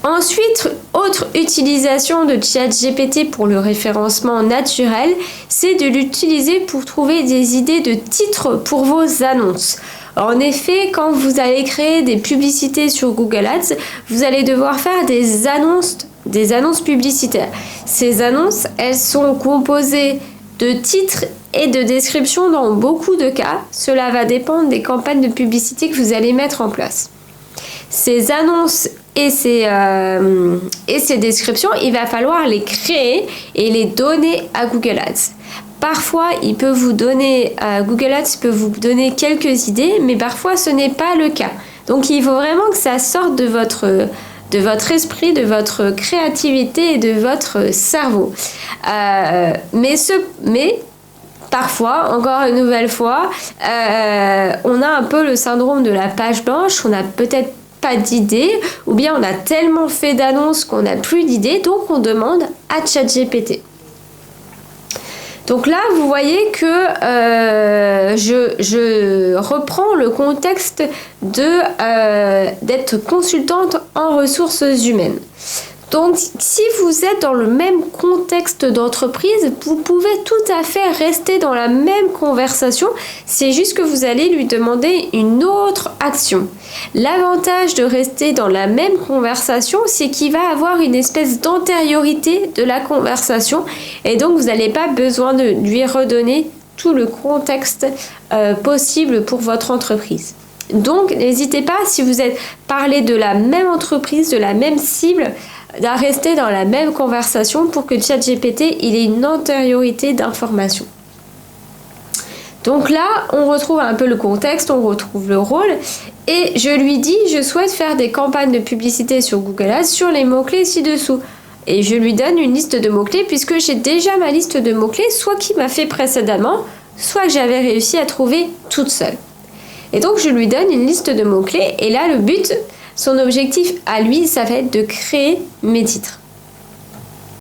Ensuite, autre utilisation de ChatGPT pour le référencement naturel, c'est de l'utiliser pour trouver des idées de titres pour vos annonces. En effet, quand vous allez créer des publicités sur Google Ads, vous allez devoir faire des annonces publicitaires. Ces annonces, elles sont composées de titres et de descriptions dans beaucoup de cas. Cela va dépendre des campagnes de publicité que vous allez mettre en place. Ces annonces et ces descriptions, il va falloir les créer et les donner à Google Ads. Parfois, Google Ads peut vous donner quelques idées, mais parfois ce n'est pas le cas. Donc, il faut vraiment que ça sorte de votre esprit, de votre créativité et de votre cerveau. Mais parfois, encore une nouvelle fois, on a un peu le syndrome de la page blanche, on n'a peut-être pas d'idées, ou bien on a tellement fait d'annonces qu'on n'a plus d'idées, donc on demande à ChatGPT. Donc là, vous voyez que je reprends le contexte d'être consultante en ressources humaines. Donc, si vous êtes dans le même contexte d'entreprise, vous pouvez tout à fait rester dans la même conversation. C'est juste que vous allez lui demander une autre action. L'avantage de rester dans la même conversation, c'est qu'il va avoir une espèce d'antériorité de la conversation. Et donc, vous n'avez pas besoin de lui redonner tout le contexte possible pour votre entreprise. Donc, n'hésitez pas, si vous êtes parlé de la même entreprise, de la même cible, à rester dans la même conversation pour que ChatGPT il ait une antériorité d'information. Donc là, on retrouve un peu le contexte, on retrouve le rôle et je lui dis, je souhaite faire des campagnes de publicité sur Google Ads sur les mots-clés ci-dessous. Et je lui donne une liste de mots-clés puisque j'ai déjà ma liste de mots-clés, soit qu'il m'a fait précédemment, soit que j'avais réussi à trouver toute seule. Et donc, je lui donne une liste de mots-clés et là, le but, son objectif à lui, ça va être de créer mes titres.